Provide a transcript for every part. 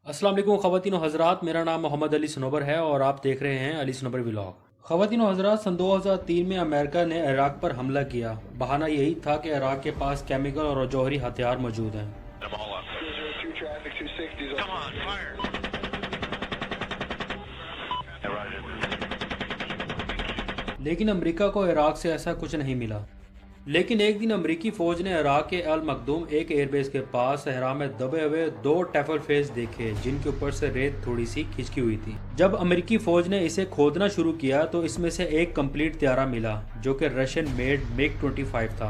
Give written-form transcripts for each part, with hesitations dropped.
अस्सलाम वालेकुम ख़वातीन व हज़रात, मेरा नाम मोहम्मद अली सनोबर है और आप देख रहे हैं अली सनोबर व्लॉग। ख़वातीन व हज़रात, सन 2003 में अमेरिका ने इराक पर हमला किया। बहाना यही था कि इराक के पास केमिकल और जौहरी हथियार मौजूद हैं। लेकिन अमेरिका को इराक से ऐसा कुछ नहीं मिला। लेकिन एक दिन अमेरिकी फौज ने इराक के अल मखदूम एक एयरबेस के पास सहरा में दबे हुए दो टेफल फेस देखे, जिनके ऊपर से रेत थोड़ी सी खिंचकी हुई थी। जब अमेरिकी फौज ने इसे खोदना शुरू किया तो इसमें से एक कंप्लीट त्यारा मिला, जो कि रशियन मेड MiG-25 था।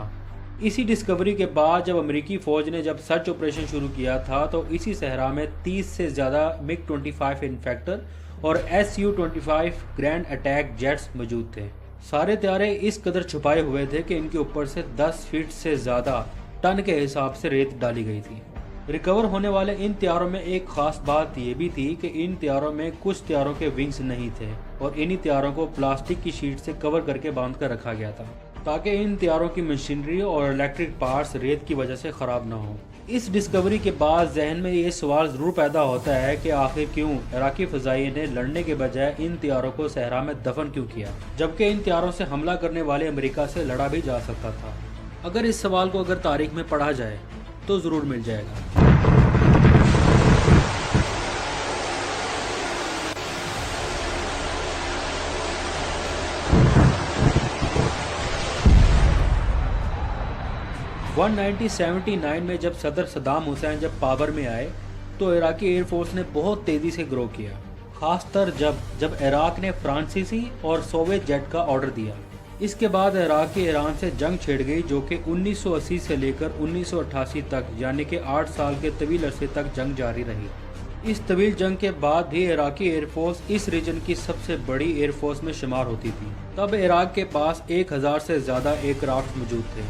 इसी डिस्कवरी के बाद जब अमेरिकी फौज ने सर्च ऑपरेशन शुरू किया था तो इसी सहरा में 30 से ज़्यादा MiG-25 इन्फेक्टर और Su-25 ग्रैंड अटैक जेट्स मौजूद थे। सारे त्यारे इस कदर छुपाए हुए थे कि इनके ऊपर से 10 फीट से ज़्यादा टन के हिसाब से रेत डाली गई थी। रिकवर होने वाले इन त्यारों में एक ख़ास बात ये भी थी कि इन त्यारों में कुछ त्यारों के विंग्स नहीं थे और इन्हीं त्यारों को प्लास्टिक की शीट से कवर करके बांध कर रखा गया था, ताकि इन त्यारों की मशीनरी और इलेक्ट्रिक पार्ट्स रेत की वजह से ख़राब ना हो। इस डिस्कवरी के बाद जहन में ये सवाल ज़रूर पैदा होता है कि आखिर क्यों इराकी फ़ज़ाइये ने लड़ने के बजाय इन त्यारों को सहरा में दफन क्यों किया, जबकि इन त्यारों से हमला करने वाले अमेरिका से लड़ा भी जा सकता था। अगर इस सवाल को तारीख में पढ़ा जाए तो ज़रूर मिल जाएगा। 1979 में जब सदर सद्दाम हुसैन पावर में आए तो इराकी एयरफोर्स ने बहुत तेज़ी से ग्रो किया, खासतर जब इराक ने फ्रांसीसी और सोवियत जेट का ऑर्डर दिया। इसके बाद इराक की ईरान से जंग छिड़ गई, जो कि 1980 से लेकर 1988 तक, यानी कि 8 साल के तवील अरसे तक जंग जारी रही। इस तवील जंग के बाद भी इराकी एयरफोर्स इस रीजन की सबसे बड़ी एयरफोर्स में शुमार होती थी। तब इराक के पास 1000 से ज़्यादा एयरक्राफ्ट मौजूद थे,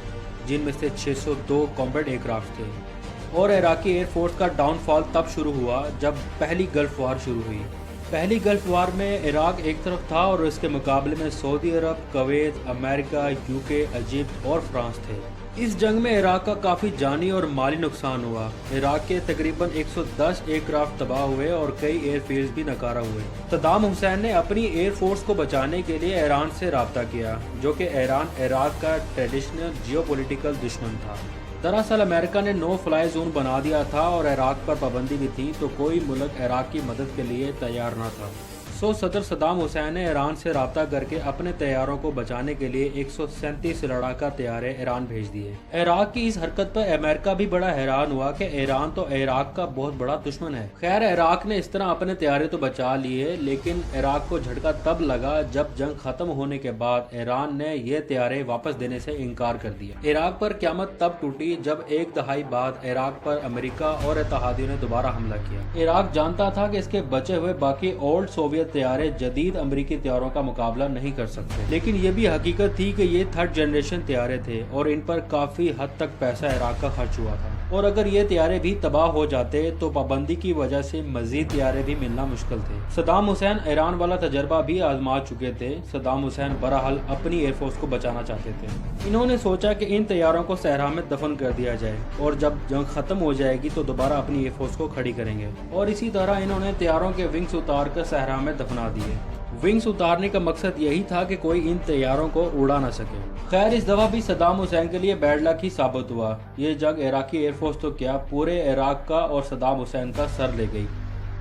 जिनमें से 602 कॉम्बैट एयरक्राफ्ट थे। और इराकी एयरफोर्स का डाउनफॉल तब शुरू हुआ जब पहली गल्फ वार शुरू हुई। पहली गल्फ वार में इराक एक तरफ था और इसके मुकाबले में सऊदी अरब, कुवैत, अमेरिका, यूके, इजिप्ट और फ्रांस थे। इस जंग में इराक का काफ़ी जानी और माली नुकसान हुआ। इराक के तकरीबन 110 एयरक्राफ्ट तबाह हुए और कई एयरफील्ड्स भी नकारा हुए। सद्दाम हुसैन ने अपनी एयरफोर्स को बचाने के लिए ईरान से रब्ता किया, जो कि ईरान इराक का ट्रेडिशनल जियोपॉलिटिकल दुश्मन था। दरअसल अमेरिका ने नो फ्लाई जोन बना दिया था और इराक पर पाबंदी भी थी, तो कोई मुल्क इराक की मदद के लिए तैयार न था। सदर सद्दाम हुसैन ने ईरान से रब्ता करके अपने तैयारों को बचाने के लिए 137 लड़ाका तैयारे ईरान भेज दिए। इराक की इस हरकत पर अमेरिका भी बड़ा हैरान हुआ कि ईरान तो इराक का बहुत बड़ा दुश्मन है। खैर, इराक ने इस तरह अपने तैयारे तो बचा लिए, लेकिन इराक को झटका तब लगा जब जंग खत्म होने के बाद ईरान ने ये तैयारे वापस देने से इनकार कर दिया। इराक पर क़यामत तब टूटी जब एक दहाई बाद इराक पर अमेरिका और इत्तेहादियों ने दोबारा हमला किया। इराक जानता था कि इसके बचे हुए बाकी ओल्ड सोवियत तैयारे जदीद अमेरिकी तैयारों का मुकाबला नहीं कर सकते, लेकिन ये भी हकीकत थी कि ये थर्ड जनरेशन तैयारे थे और इन पर काफी हद तक पैसा इराक का खर्च हुआ था। और अगर ये तैयारे भी तबाह हो जाते तो पाबंदी की वजह से मजीद तैयारे भी मिलना मुश्किल थे। सद्दाम हुसैन ईरान वाला तजर्बा भी आजमा चुके थे। सद्दाम हुसैन बहरहाल अपनी एयरफोर्स को बचाना चाहते थे। इन्होंने सोचा कि इन तैयारों को सहरा में दफन कर दिया जाए और जब जंग खत्म हो जाएगी तो दोबारा अपनी एयरफोर्स को खड़ी करेंगे। और इसी तरह इन्होंने तैयारों के विंग्स उतार कर सहरा में दफना दिए। विंग्स उतारने का मकसद यही था कि कोई इन तैयारों को उड़ा ना सके। खैर, इस दफा भी सद्दाम हुसैन के लिए बैड लक ही साबित हुआ। ये जंग इराकी एयरफोर्स तो क्या, पूरे इराक का और सद्दाम हुसैन का सर ले गई।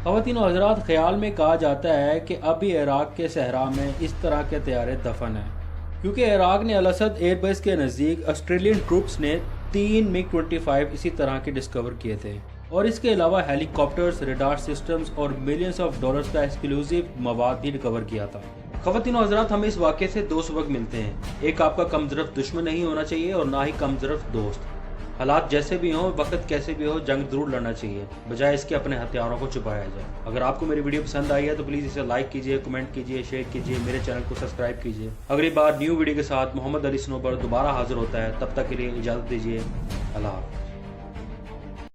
ख़वातीन और हज़रात, ख्याल में कहा जाता है कि अभी इराक के सहरा में इस तरह के तैयारे दफन हैं, क्योंकि इराक ने अल असद एयरबेस के नज़दीक ऑस्ट्रेलियन ट्रूप्स ने 3 MiG-25 इसी तरह के डिस्कवर किए थे। और इसके अलावा हेलीकॉप्टर्स, रडार सिस्टम्स और मिलियंस ऑफ डॉलर्स का एक्सक्लूसिव मवाद भी रिकवर किया था। ख़वातीन और हज़रात, हमें इस वाक़े से दो सबक मिलते हैं। एक, आपका कमज़रफ़ दुश्मन नहीं होना चाहिए और ना ही कमज़रफ़ दोस्त। हालात जैसे भी हों, वक्त कैसे भी हो, जंग जरूर लड़ना चाहिए, बजाय इसके अपने हथियारों को छुपाया जाए। अगर आपको मेरी वीडियो पसंद आई है तो प्लीज़ इसे लाइक कीजिए, कमेंट कीजिए, शेयर कीजिए, मेरे चैनल को सब्सक्राइब कीजिए। अगली बार न्यू वीडियो के साथ मोहम्मद अली सनोबर दोबारा हाजिर होता है। तब तक के लिए इजाज़त दीजिए। अल्लाह हाफ़िज़।